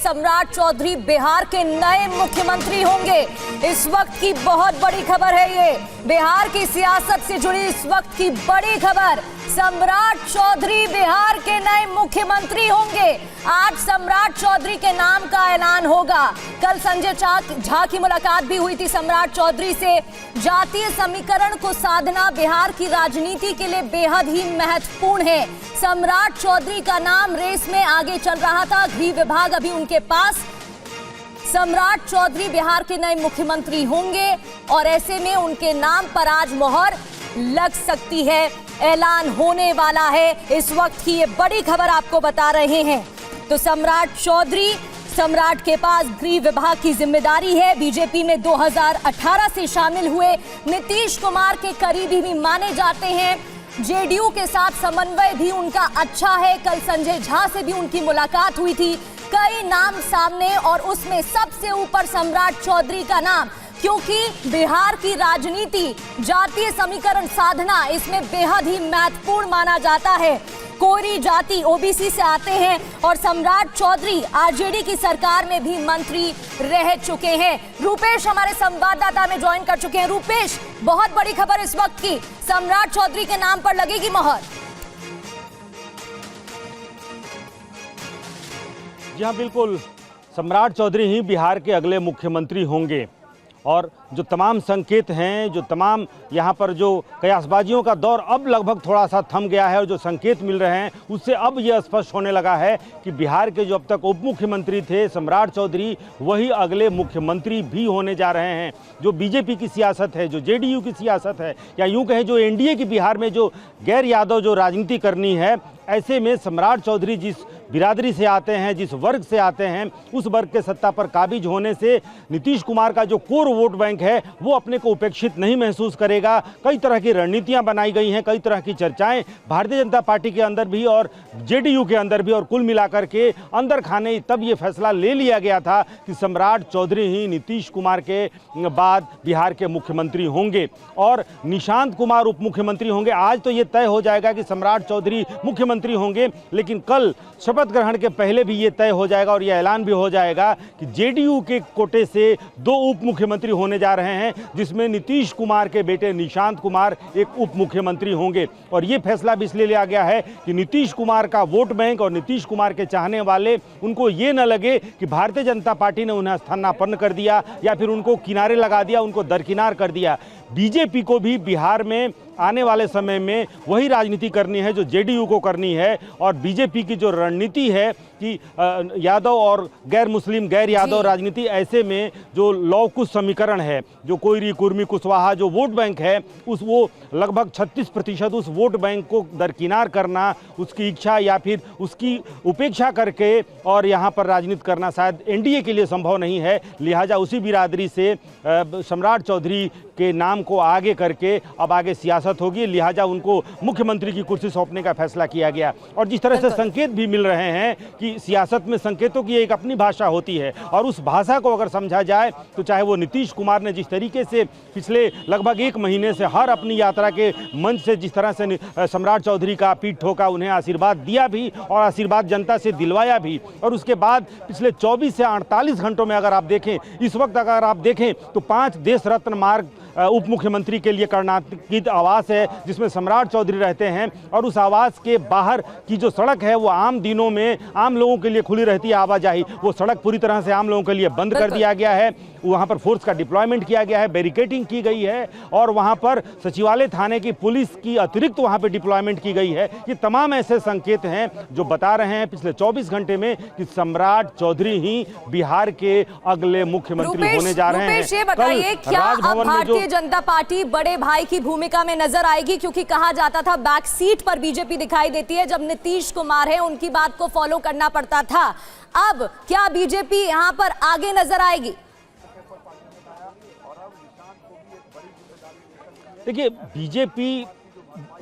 सम्राट चौधरी बिहार के नए मुख्यमंत्री होंगे। इस वक्त की बहुत बड़ी खबर है ये, बिहार की सियासत से जुड़ी इस वक्त की बड़ी खबर। सम्राट चौधरी बिहार के नए मुख्यमंत्री होंगे। आज सम्राट चौधरी के नाम का ऐलान होगा। कल संजय झा की मुलाकात भी हुई थी सम्राट चौधरी से। जातीय समीकरण को साधना बिहार की राजनीति के लिए बेहद ही महत्वपूर्ण है। सम्राट चौधरी का नाम रेस में आगे चल रहा था, गृह विभाग अभी उनके पास। सम्राट चौधरी बिहार के नए मुख्यमंत्री होंगे और ऐसे में उनके नाम पर आज मोहर लग सकती है। ऐलान होने वाला है। इस वक्त की ये बड़ी खबर आपको बता रहे हैं। तो सम्राट चौधरी, सम्राट के पास गृह विभाग की जिम्मेदारी है। बीजेपी में 2018 से शामिल हुए, नीतीश कुमार के करीबी भी माने जाते हैं। जेडीयू के साथ समन्वय भी उनका अच्छा है। कल संजय झा से भी उनकी मुलाकात हुई थी। कई नाम सामने और उसमें सबसे ऊपर सम्राट चौधरी का नाम, क्योंकि बिहार की राजनीति जातीय समीकरण साधना इसमें बेहद ही महत्वपूर्ण माना जाता है। कोरी जाति ओबीसी से आते हैं और सम्राट चौधरी आरजेडी की सरकार में भी मंत्री रह चुके हैं। रूपेश हमारे संवाददाता में ज्वाइन कर चुके हैं। रूपेश, बहुत बड़ी खबर इस वक्त की, सम्राट चौधरी के नाम पर लगेगी मोहर। जी हाँ, बिल्कुल, सम्राट चौधरी ही बिहार के अगले मुख्यमंत्री होंगे। और जो तमाम संकेत हैं, जो तमाम यहाँ पर जो कयासबाजियों का दौर अब लगभग थोड़ा सा थम गया है और जो संकेत मिल रहे हैं उससे अब यह स्पष्ट होने लगा है कि बिहार के जो अब तक उप मुख्यमंत्री थे सम्राट चौधरी, वही अगले मुख्यमंत्री भी होने जा रहे हैं। जो बीजेपी की सियासत है, जो जेडीयू की सियासत है, या यूँ कहें जो एनडीए की बिहार में जो गैर यादव जो राजनीति करनी है, ऐसे में सम्राट चौधरी जिस बिरादरी से आते हैं, जिस वर्ग से आते हैं, उस वर्ग के सत्ता पर काबिज होने से नीतीश कुमार का जो कोर वोट बैंक है वो अपने को उपेक्षित नहीं महसूस करेगा। कई तरह की रणनीतियां बनाई गई हैं, कई तरह की चर्चाएं भारतीय जनता पार्टी के अंदर भी और जेडीयू के अंदर भी, और कुल मिलाकर के अंदर खाने तब ये फैसला ले लिया गया था कि सम्राट चौधरी ही नीतीश कुमार के बाद बिहार के मुख्यमंत्री होंगे और निशांत कुमार उप मुख्यमंत्री होंगे। आज तो ये तय हो जाएगा कि सम्राट चौधरी मुख्यमंत्री होंगे, लेकिन कल शपथ ग्रहण के पहले भी ये तय हो जाएगा और ये ऐलान भी हो जाएगा कि जेडीयू के कोटे से 2 उप मुख्यमंत्री होने जा रहे हैं, जिसमें नीतीश कुमार के बेटे निशांत कुमार एक उप मुख्यमंत्री होंगे। और ये फैसला भी इसलिए लिया गया है कि नीतीश कुमार का वोट बैंक और नीतीश कुमार के चाहने वाले, उनको ये न लगे कि भारतीय जनता पार्टी ने उन्हें स्थानापन्न कर दिया या फिर उनको किनारे लगा दिया, उनको दरकिनार कर दिया। बीजेपी को भी बिहार में आने वाले समय में वही राजनीति करनी है जो जेडीयू को करनी है। और बीजेपी की जो रणनीति है कि यादव और गैर मुस्लिम, गैर यादव राजनीति, ऐसे में जो लौकुश समीकरण है, जो कोयरी, कुर्मी, कुशवाहा जो वोट बैंक है, वो लगभग 36% उस वोट बैंक को दरकिनार करना, उसकी इच्छा या फिर उसकी उपेक्षा करके और यहाँ पर राजनीति करना शायद एनडीए के लिए संभव नहीं है। लिहाजा उसी बिरादरी से सम्राट चौधरी के नाम को आगे करके अब आगे सियासत होगी। लिहाजा उनको मुख्यमंत्री की कुर्सी सौंपने का फैसला किया गया। और जिस तरह से संकेत भी मिल रहे हैं कि सियासत में संकेतों की एक अपनी भाषा होती है और उस भाषा को अगर समझा जाए तो चाहे वो नीतीश कुमार ने जिस तरीके से पिछले लगभग 1 महीने से हर अपनी यात्रा के मंच से जिस तरह से सम्राट चौधरी का पीठ ठोका, उन्हें आशीर्वाद दिया भी और आशीर्वाद जनता से दिलवाया भी, और उसके बाद पिछले 24 से 48 घंटों में अगर आप देखें, इस वक्त अगर आप देखें तो 5 देश रत्न मार्ग उप मुख्यमंत्री के लिए कर्नाटक की आवास है जिसमें सम्राट चौधरी रहते हैं। और उस आवास के बाहर की जो सड़क है वो आम दिनों में आम लोगों के लिए खुली रहती है आवाजाही, वो सड़क पूरी तरह से आम लोगों के लिए बंद कर दिया गया है। वहाँ पर फोर्स का डिप्लॉयमेंट किया गया है, बैरिकेडिंग की गई है और वहाँ पर सचिवालय थाने की पुलिस की अतिरिक्त वहाँ पर डिप्लॉयमेंट की गई है। ये तमाम ऐसे संकेत हैं जो बता रहे हैं पिछले 24 घंटे में कि सम्राट चौधरी ही बिहार के अगले मुख्यमंत्री होने जा रहे हैं। ये बताइए, क्या अब भारतीय जनता पार्टी बड़े भाई की भूमिका में नजर आएगी? क्योंकि कहा जाता था बैक सीट पर बीजेपी दिखाई देती है, जब नीतीश कुमार है उनकी बात को फॉलो करना पड़ता था। अब क्या बीजेपी यहां पर आगे नजर आएगी? देखिए, बीजेपी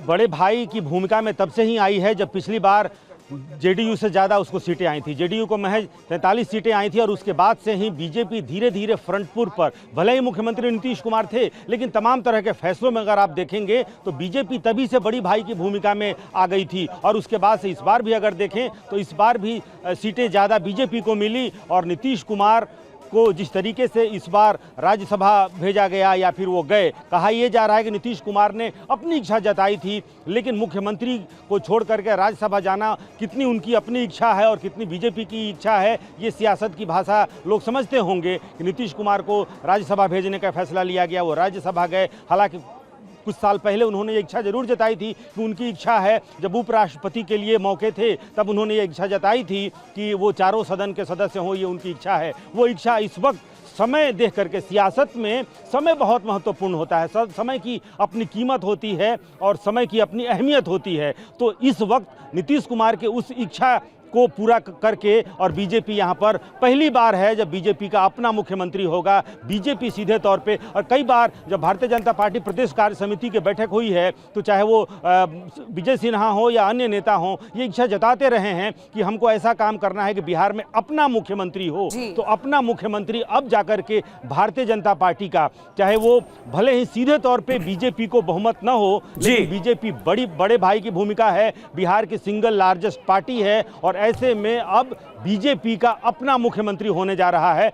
बड़े भाई की भूमिका में तब से ही आई है जब पिछली बार जेडीयू से ज़्यादा उसको सीटें आई थी। जेडीयू को महज 43 सीटें आई थी और उसके बाद से ही बीजेपी धीरे धीरे फ्रंटपुर पर, भले ही मुख्यमंत्री नीतीश कुमार थे, लेकिन तमाम तरह के फैसलों में अगर आप देखेंगे तो बीजेपी तभी से बड़ी भाई की भूमिका में आ गई थी। और उसके बाद से इस बार भी अगर देखें तो इस बार भी सीटें ज़्यादा बीजेपी को मिली और नीतीश कुमार को जिस तरीके से इस बार राज्यसभा भेजा गया या फिर वो गए, कहा यह जा रहा है कि नीतीश कुमार ने अपनी इच्छा जताई थी, लेकिन मुख्यमंत्री को छोड़ करके राज्यसभा जाना कितनी उनकी अपनी इच्छा है और कितनी बीजेपी की इच्छा है, ये सियासत की भाषा लोग समझते होंगे कि नीतीश कुमार को राज्यसभा भेजने का फैसला लिया गया, वो राज्यसभा गए। हालांकि कुछ साल पहले उन्होंने ये इच्छा जरूर जताई थी कि उनकी इच्छा है, जब उपराष्ट्रपति के लिए मौके थे तब उन्होंने ये इच्छा जताई थी कि वो चारों सदन के सदस्य हों, ये उनकी इच्छा है। वो इच्छा इस वक्त समय देख करके, सियासत में समय बहुत महत्वपूर्ण होता है, समय की अपनी कीमत होती है और समय की अपनी अहमियत होती है। तो इस वक्त नीतीश कुमार के उस इच्छा को पूरा करके, और बीजेपी यहाँ पर पहली बार है जब बीजेपी का अपना मुख्यमंत्री होगा, बीजेपी सीधे तौर पे। और कई बार जब भारतीय जनता पार्टी प्रदेश कार्य समिति की बैठक हुई है तो चाहे वो विजय सिन्हा हो या अन्य नेता हो, ये इच्छा जताते रहे हैं कि हमको ऐसा काम करना है कि बिहार में अपना मुख्यमंत्री हो। तो अपना मुख्यमंत्री अब जाकर के भारतीय जनता पार्टी का, चाहे वो भले ही सीधे तौर पे बीजेपी को बहुमत न हो, लेकिन बीजेपी बड़े भाई की भूमिका है, बिहार की सिंगल लार्जेस्ट पार्टी है और ऐसे में अब बीजेपी का अपना मुख्यमंत्री होने जा रहा है।